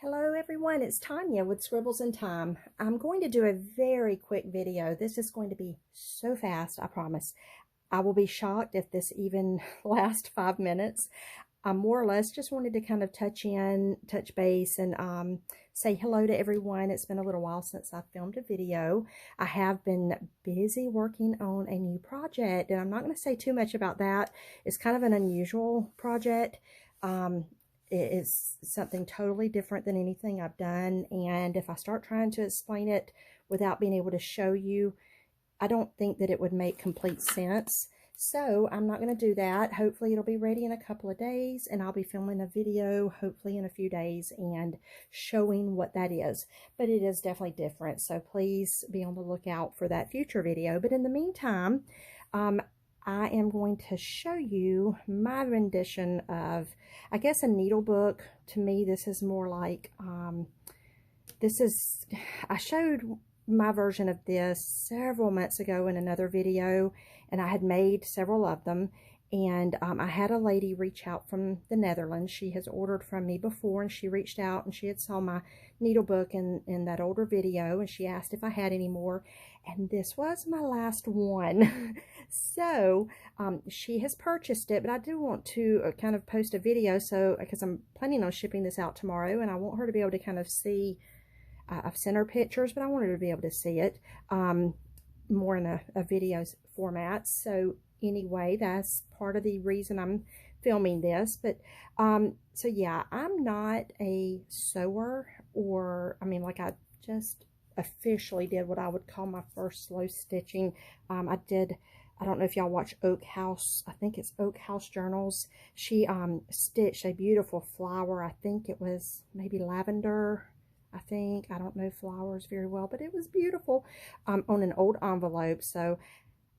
Hello everyone, it's Tonya with Scribbles in Time. I'm going to do a very quick video. This is going to be so fast, I promise. I will be shocked if this even lasts 5 minutes. I more or less just wanted to kind of touch base, and say hello to everyone. It's been a little while since I filmed a video. I have been busy working on a new project, and I'm not going to say too much about that. It's kind of an unusual project. It is something totally different than anything I've done, and if I start trying to explain it without being able to show you, I don't think that it would make complete sense. So I'm not going to do that. Hopefully it'll be ready in a couple of days, and I'll be filming a video hopefully in a few days and showing what that is. But it is definitely different, so please be on the lookout for that future video. But in the meantime, I am going to show you my rendition of, I guess, a needle book. To me, this is more like, I showed my version of this several months ago in another video, and I had made several of them. And I had a lady reach out from the Netherlands. She has ordered from me before, and she reached out and she had saw my needle book in that older video, and she asked if I had any more, and this was my last one. So she has purchased it, but I do want to kind of post a video, so because I'm planning on shipping this out tomorrow, and I want her to be able to kind of see. I've sent her pictures, but I want her to be able to see it more in a video format. So anyway, that's part of the reason I'm filming this. But so yeah, I'm not a sewer, or I mean, like, I just officially did what I would call my first slow stitching. I don't know if y'all watch Oak House. I think it's Oak House Journals. She stitched a beautiful flower. I think it was maybe lavender. I don't know flowers very well, but it was beautiful, on an old envelope. So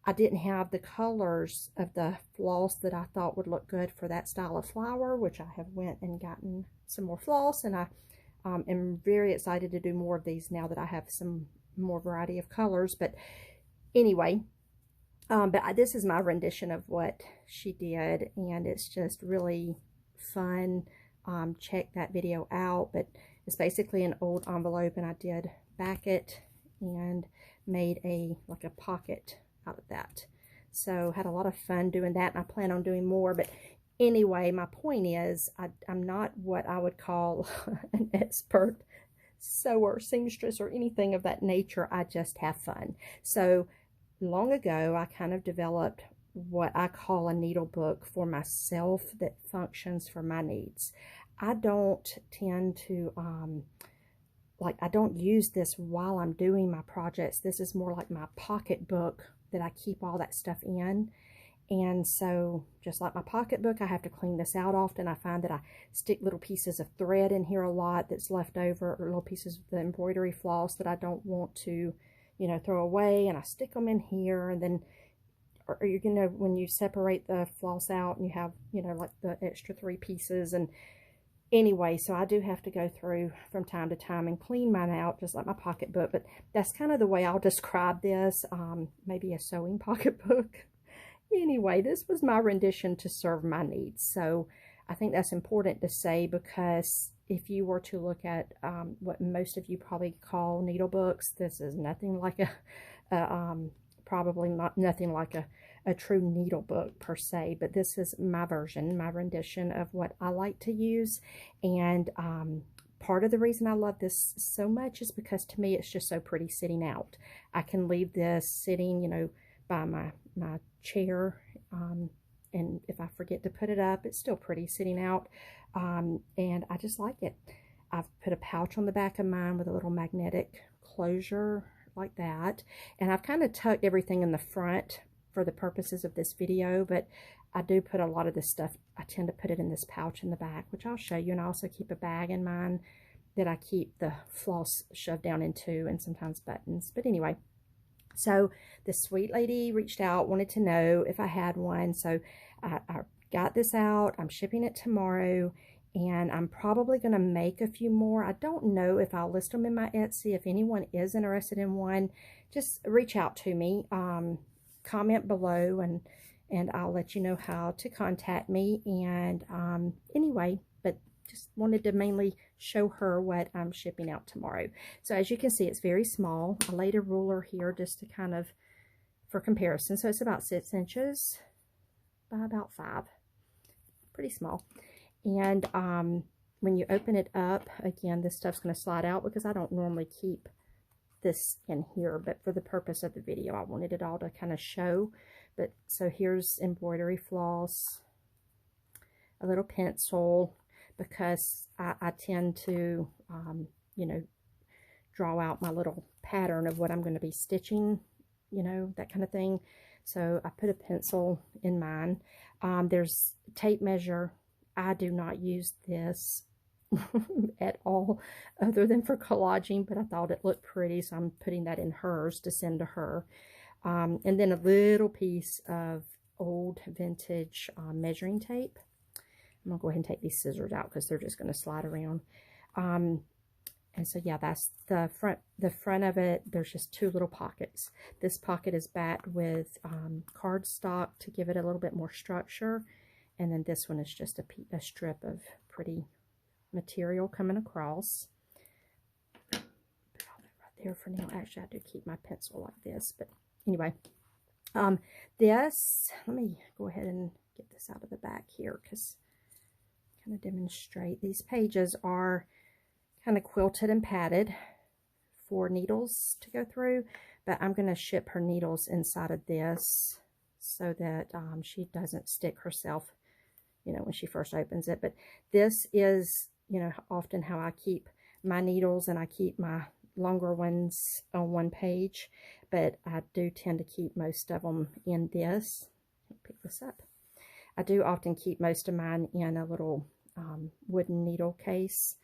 I didn't have the colors of the floss that I thought would look good for that style of flower, which I have went and gotten some more floss, and I am very excited to do more of these now that I have some more variety of colors. But anyway, this is my rendition of what she did, and it's just really fun. Check that video out. But it's basically an old envelope, and I did back it and made like a pocket out of that. So had a lot of fun doing that, and I plan on doing more. But anyway, my point is, I'm not what I would call an expert sewer, seamstress, or anything of that nature. I just have fun. So long ago, I kind of developed what I call a needle book for myself that functions for my needs. I don't tend to, I don't use this while I'm doing my projects. This is more like my pocketbook that I keep all that stuff in. And so, just like my pocketbook, I have to clean this out often. I find that I stick little pieces of thread in here a lot that's left over, or little pieces of the embroidery floss that I don't want to, throw away, and I stick them in here. And then, or when you separate the floss out and you have, like the extra 3 pieces. And anyway, so I do have to go through from time to time and clean mine out, just like my pocketbook. But that's kind of the way I'll describe this. Maybe a sewing pocketbook. Anyway, this was my rendition to serve my needs. So I think that's important to say, because if you were to look at what most of you probably call needle books, this is nothing like probably not nothing like a true needle book per se. But this is my version, my rendition of what I like to use. And part of the reason I love this so much is because, to me, it's just so pretty sitting out. I can leave this sitting, by my chair, and if I forget to put it up, it's still pretty sitting out. And I just like it. I've put a pouch on the back of mine with a little magnetic closure like that, and I've kind of tucked everything in the front for the purposes of this video. But I do put a lot of this stuff, I tend to put it in this pouch in the back, which I'll show you. And I also keep a bag in mine that I keep the floss shoved down into, and sometimes buttons. But anyway, so the sweet lady reached out, wanted to know if I had one. So I got this out. I'm shipping it tomorrow, and I'm probably going to make a few more. I don't know if I'll list them in my Etsy. If anyone is interested in one, just reach out to me, comment below, and I'll let you know how to contact me. And anyway, but just wanted to mainly show her what I'm shipping out tomorrow. So as you can see, it's very small. I laid a ruler here just to kind of, for comparison. So it's about 6 inches by about 5. Pretty small. And when you open it up, again, this stuff's going to slide out because I don't normally keep this in here, but for the purpose of the video, I wanted it all to kind of show. But so here's embroidery floss, a little pencil, because I tend to, you know, draw out my little pattern of what I'm going to be stitching, you know, that kind of thing. So I put a pencil in mine. There's tape measure. I do not use this at all other than for collaging, but I thought it looked pretty, so I'm putting that in hers to send to her. And then a little piece of old vintage measuring tape. I'm gonna go ahead and take these scissors out because they're just gonna slide around. And so yeah, that's the front of it. There's just 2 little pockets. This pocket is backed with cardstock to give it a little bit more structure, and then this one is just a strip of pretty material coming across. Put all that right there for now. Actually, I do keep my pencil like this, but anyway, this, let me go ahead and get this out of the back here because kind of demonstrate. These pages are kind of quilted and padded for needles to go through, but I'm going to ship her needles inside of this so that she doesn't stick herself, you know, when she first opens it. But this is, you know, often how I keep my needles, and I keep my longer ones on one page, but I do tend to keep most of them in this. Pick this up. I do often keep most of mine in a little wooden needle case.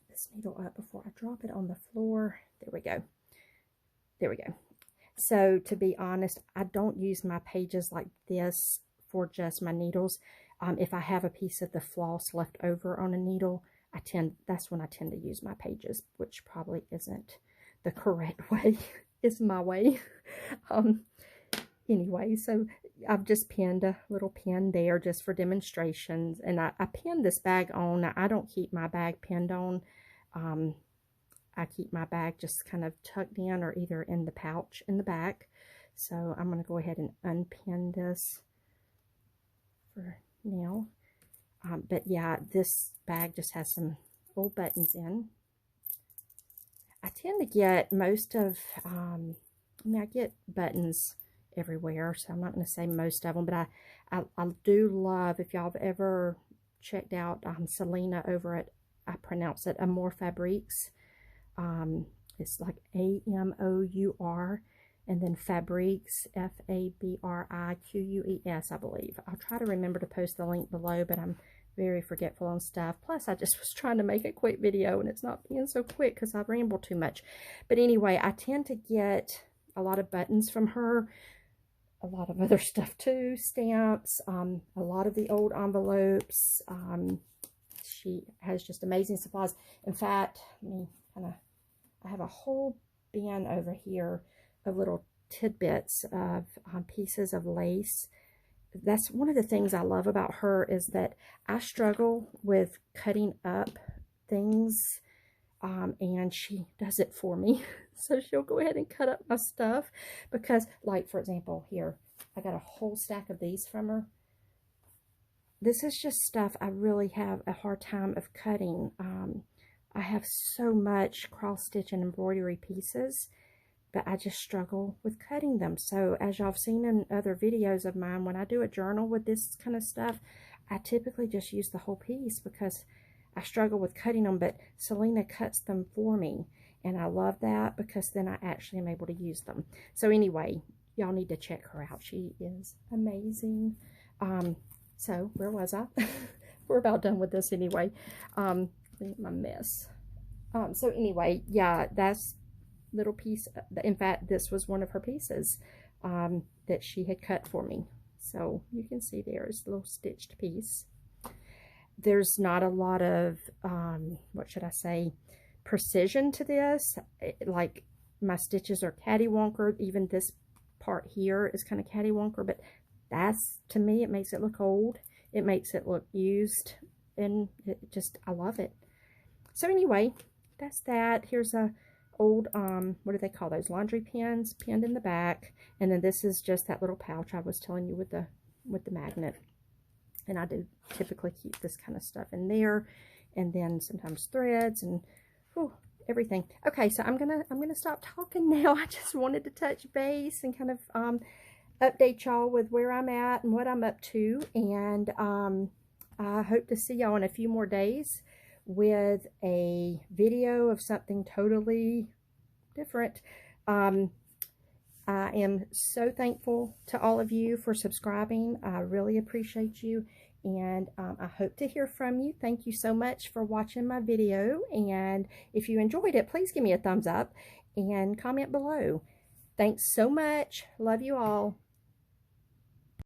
This needle up before I drop it on the floor. There we go. There we go. So to be honest, I don't use my pages like this for just my needles. If I have a piece of the floss left over on a needle, that's when I tend to use my pages, which probably isn't the correct way. It's my way. Anyway, so I've just pinned a little pin there just for demonstrations, and I pinned this bag on. Now, I don't keep my bag pinned on. I keep my bag just kind of tucked in or either in the pouch in the back. So I'm going to go ahead and unpin this for now. But yeah, this bag just has some old buttons in. I tend to get most of, I mean, I get buttons everywhere, so I'm not going to say most of them, but I do love, if y'all have ever checked out Selena over at, I pronounce it Amour Fabriques. It's like A-M-O-U-R, and then Fabriques, F-A-B-R-I-Q-U-E-S, I believe. I'll try to remember to post the link below, but I'm very forgetful on stuff. Plus, I just was trying to make a quick video, and it's not being so quick because I ramble too much. But anyway, I tend to get a lot of buttons from her, a lot of other stuff too, stamps, a lot of the old envelopes. She has just amazing supplies. In fact, I have a whole bin over here of little tidbits of pieces of lace. That's one of the things I love about her, is that I struggle with cutting up things, and she does it for me. So she'll go ahead and cut up my stuff, because, like, for example, here, I got a whole stack of these from her. This is just stuff I really have a hard time of cutting. I have so much cross-stitch and embroidery pieces, but I just struggle with cutting them. So as y'all have seen in other videos of mine, when I do a journal with this kind of stuff, I typically just use the whole piece because I struggle with cutting them, but Selena cuts them for me. And I love that because then I actually am able to use them. So anyway, y'all need to check her out. She is amazing. So where was I? We're about done with this anyway. Clean up my mess. So anyway, yeah, that's little piece. In fact, this was one of her pieces that she had cut for me. So you can see there's a little stitched piece. There's not a lot of, what should I say, precision to this. Like, my stitches are cattywonker. Even this part here is kind of cattywonker, but that's, to me, it makes it look old. it makes it look used, and I love it. So anyway, that's that. Here's a old, what do they call those? Laundry pins pinned in the back. And then this is just that little pouch I was telling you with the magnet. And I do typically keep this kind of stuff in there. And then sometimes threads and everything. Okay, so I'm gonna stop talking now. I just wanted to touch base and kind of update y'all with where I'm at and what I'm up to. And I hope to see y'all in a few more days with a video of something totally different. I am so thankful to all of you for subscribing. I really appreciate you, and I hope to hear from you. Thank you so much for watching my video, and if you enjoyed it, please give me a thumbs up and comment below. Thanks so much. Love you all.